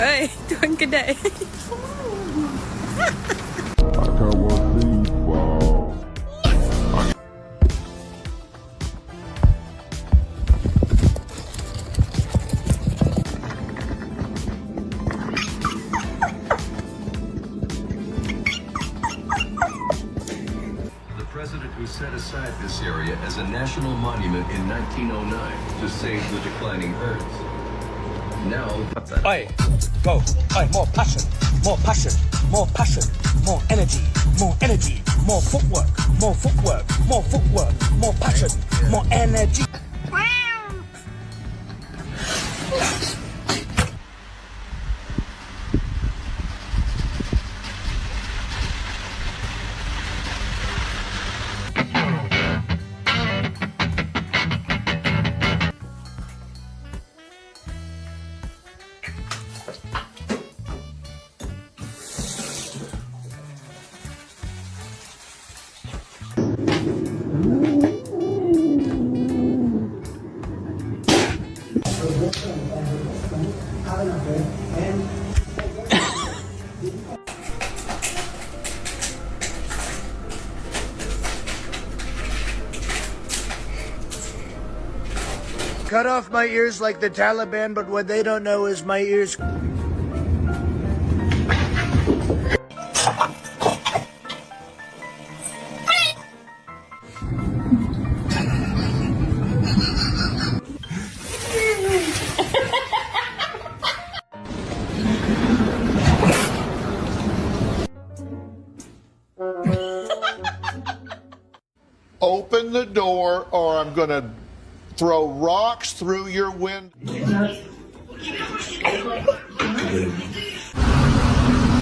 Ơi, tuan kedai. The president who set aside this area as a national monument in 1909 to save the declining herds. Now, Oi, go. Oi, more passion, more passion, more passion, more energy, more energy, more footwork, more footwork, more footwork, more passion, more energy. Cut off my ears like the Taliban, but what they don't know is my ears. Open the door or I'm gonna throw rocks through your window.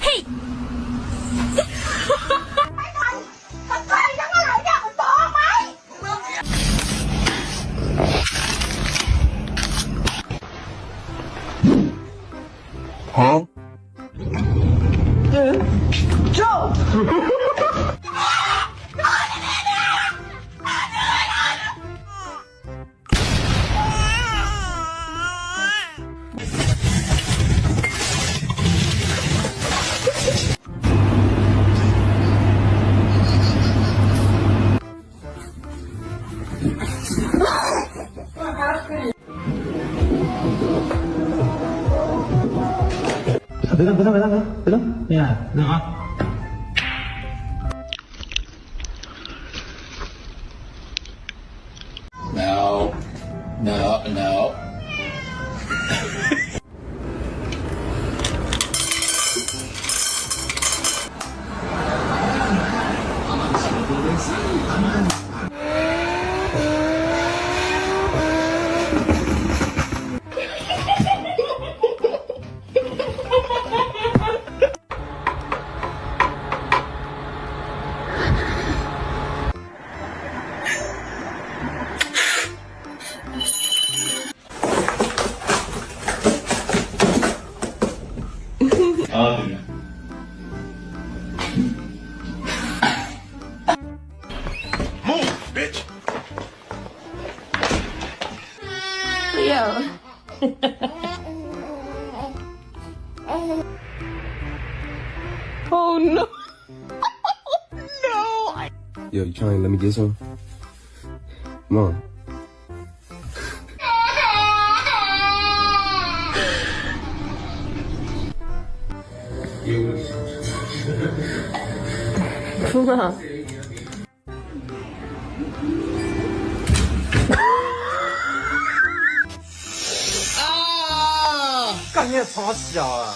Hey! Huh? Joe! No. No, no. move, bitch! Leo. Oh no. No. Yo, you trying to let me get some? Come on. Come on. 干你超小啊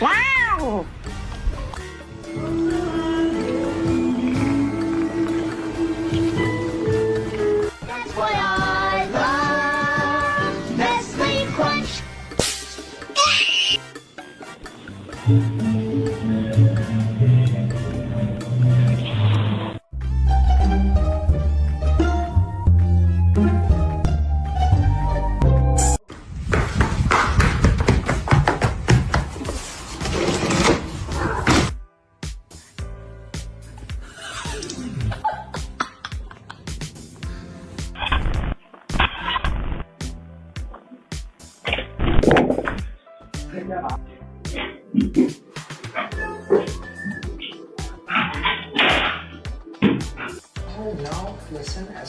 ！Wow.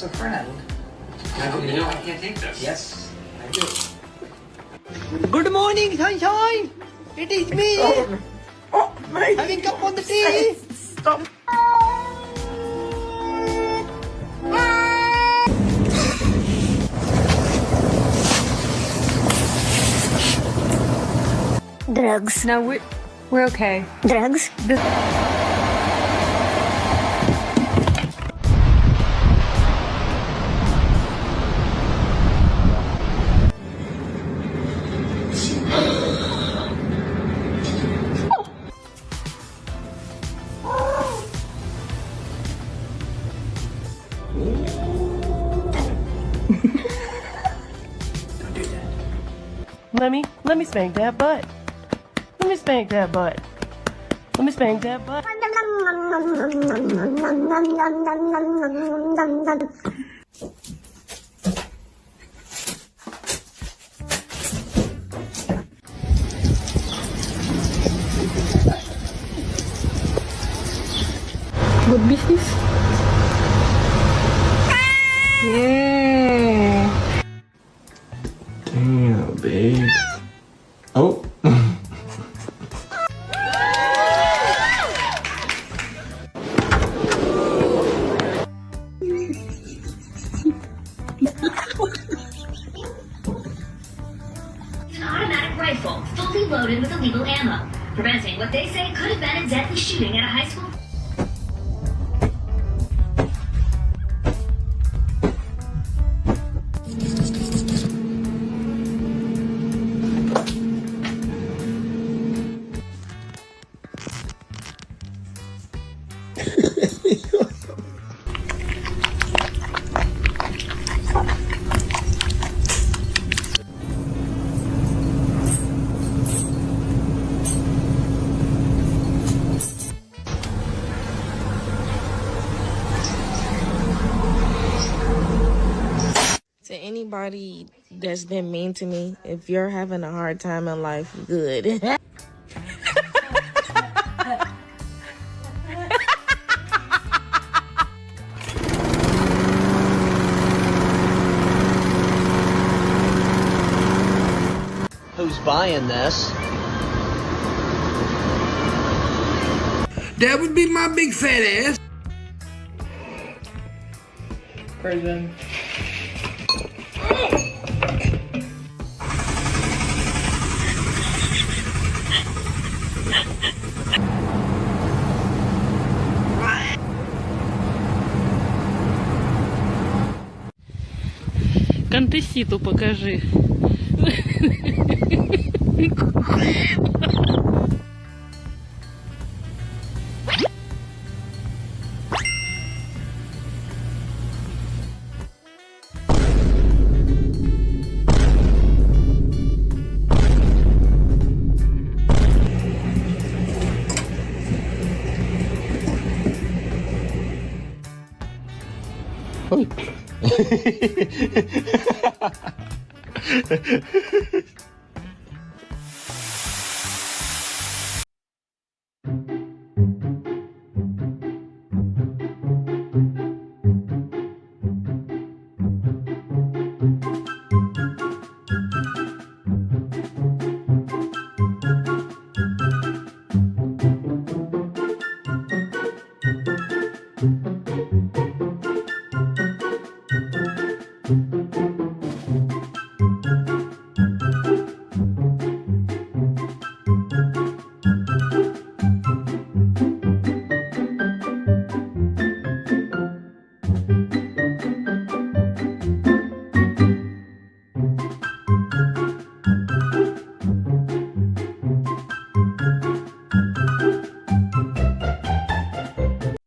That's a friend. You know I can't take this. Yes, I do. Good morning, sunshine. It is me. Having a cup of the tea. Stop. Drugs. No, we're okay. Drugs. Let me spank that butt. Let me spank that butt. Let me spank that butt. Good business. Yeah. Damn, babe. Oh. An automatic rifle, fully loaded with illegal ammo, preventing what they say could have been a deadly shooting at a high school. To anybody that's been mean to me, if you're having a hard time in life, good. Who's buying this? That would be my big fat ass. Prison. Контеситу покажи.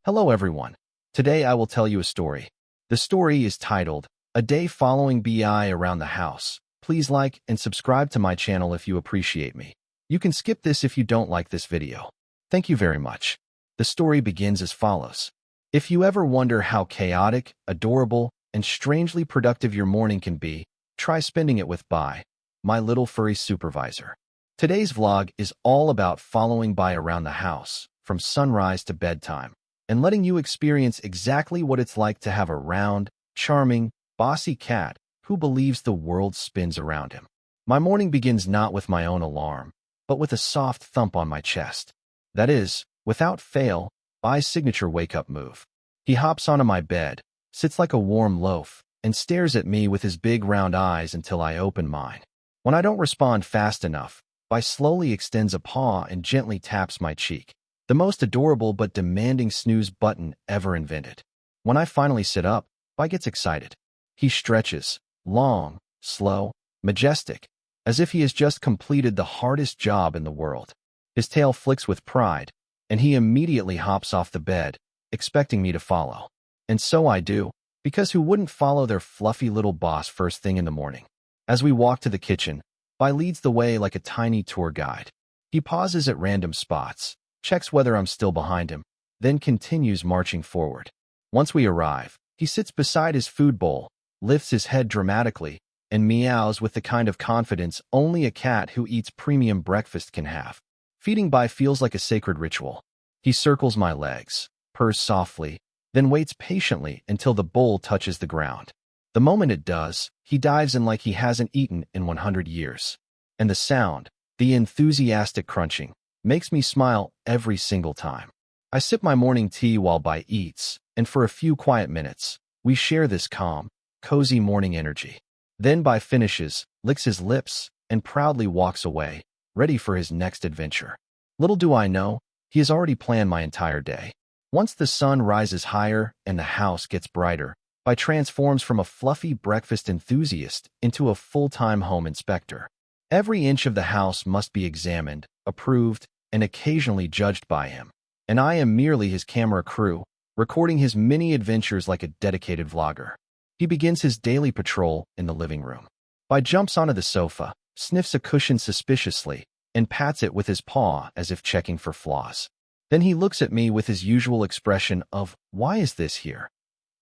Hello everyone. Today I will tell you a story. The story is titled, A Day Following BI Around the House. Please like and subscribe to my channel if you appreciate me. You can skip this if you don't like this video. Thank you very much. The story begins as follows. If you ever wonder how chaotic, adorable, and strangely productive your morning can be, try spending it with Bai, my little furry supervisor. Today's vlog is all about following Bai around the house, from sunrise to bedtime, and letting you experience exactly what it's like to have a round, charming, bossy cat who believes the world spins around him. My morning begins not with my own alarm, but with a soft thump on my chest. That is, without fail, Bai's signature wake-up move. He hops onto my bed, sits like a warm loaf, and stares at me with his big round eyes until I open mine. When I don't respond fast enough, Bai slowly extends a paw and gently taps my cheek. The most adorable but demanding snooze button ever invented. When I finally sit up, Bai gets excited. He stretches, long, slow, majestic, as if he has just completed the hardest job in the world. His tail flicks with pride, and he immediately hops off the bed, expecting me to follow. And so I do, because who wouldn't follow their fluffy little boss first thing in the morning? As we walk to the kitchen, Bai leads the way like a tiny tour guide. He pauses at random spots, checks whether I'm still behind him, then continues marching forward. Once we arrive, he sits beside his food bowl, lifts his head dramatically, and meows with the kind of confidence only a cat who eats premium breakfast can have. Feeding Bai feels like a sacred ritual. He circles my legs, purrs softly, then waits patiently until the bowl touches the ground. The moment it does, he dives in like he hasn't eaten in 100 years. And the sound, the enthusiastic crunching, makes me smile every single time. I sip my morning tea while Bai eats, and for a few quiet minutes, we share this calm, cozy morning energy. Then Bai finishes, licks his lips, and proudly walks away, ready for his next adventure. Little do I know, he has already planned my entire day. Once the sun rises higher and the house gets brighter, Bai transforms from a fluffy breakfast enthusiast into a full-time home inspector. Every inch of the house must be examined, approved, and occasionally judged by him. And I am merely his camera crew, recording his mini adventures like a dedicated vlogger. He begins his daily patrol in the living room. Bai jumps onto the sofa, sniffs a cushion suspiciously, and pats it with his paw as if checking for flaws. Then he looks at me with his usual expression of, "Why is this here?"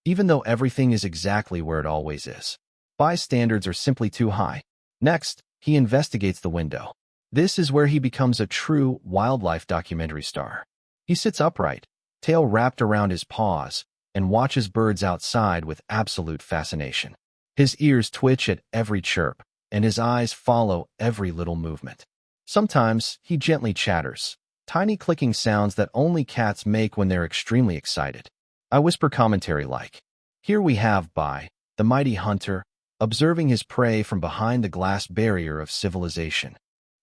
Even though everything is exactly where it always is. Bai's standards are simply too high. Next, he investigates the window. This is where he becomes a true wildlife documentary star. He sits upright, tail wrapped around his paws, and watches birds outside with absolute fascination. His ears twitch at every chirp, and his eyes follow every little movement. Sometimes he gently chatters, tiny clicking sounds that only cats make when they're extremely excited. I whisper commentary like, "Here we have Bai, the mighty hunter, observing his prey from behind the glass barrier of civilization."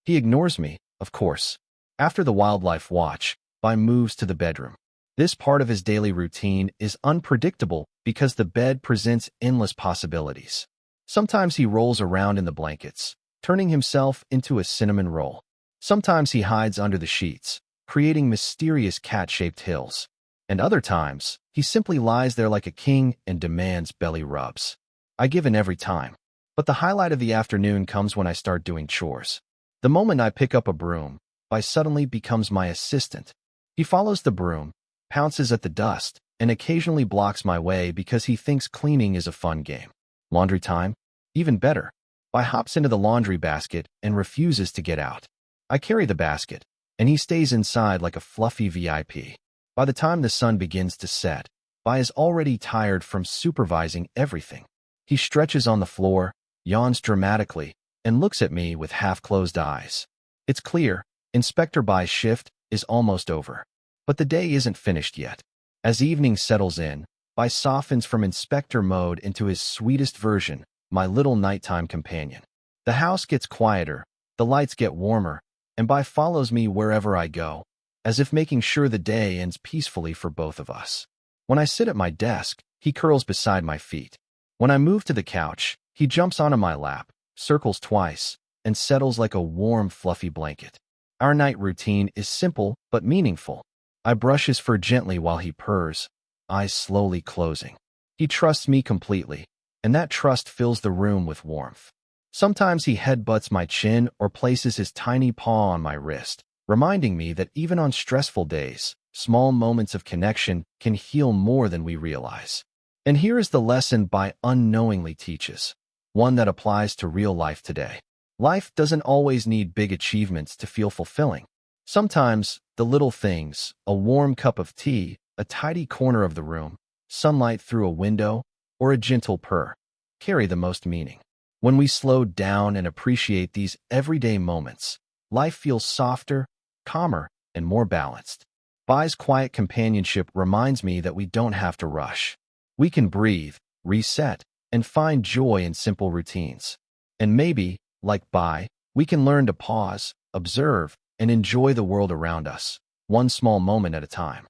He ignores me, of course. After the wildlife watch, Bai moves to the bedroom. This part of his daily routine is unpredictable because the bed presents endless possibilities. Sometimes he rolls around in the blankets, turning himself into a cinnamon roll. Sometimes he hides under the sheets, creating mysterious cat-shaped hills. And other times, he simply lies there like a king and demands belly rubs. I give in every time. But the highlight of the afternoon comes when I start doing chores. The moment I pick up a broom, Bai suddenly becomes my assistant. He follows the broom, pounces at the dust, and occasionally blocks my way because he thinks cleaning is a fun game. Laundry time? Even better. Bai hops into the laundry basket and refuses to get out. I carry the basket, and he stays inside like a fluffy VIP. By the time the sun begins to set, Bai is already tired from supervising everything. He stretches on the floor, yawns dramatically, and looks at me with half-closed eyes. It's clear, Inspector Bai's shift is almost over. But the day isn't finished yet. As evening settles in, Bai softens from inspector mode into his sweetest version, my little nighttime companion. The house gets quieter, the lights get warmer, and Bai follows me wherever I go, as if making sure the day ends peacefully for both of us. When I sit at my desk, he curls beside my feet. When I move to the couch, he jumps onto my lap, circles twice, and settles like a warm, fluffy blanket. Our night routine is simple but meaningful. I brush his fur gently while he purrs, eyes slowly closing. He trusts me completely, and that trust fills the room with warmth. Sometimes he headbutts my chin or places his tiny paw on my wrist, reminding me that even on stressful days, small moments of connection can heal more than we realize. And here is the lesson Bai unknowingly teaches, one that applies to real life today. Life doesn't always need big achievements to feel fulfilling. Sometimes, the little things, a warm cup of tea, a tidy corner of the room, sunlight through a window, or a gentle purr carry the most meaning. When we slow down and appreciate these everyday moments, life feels softer, calmer, and more balanced. Bai's quiet companionship reminds me that we don't have to rush. We can breathe, reset, and find joy in simple routines. And maybe, like Bai, we can learn to pause, observe, and enjoy the world around us, one small moment at a time.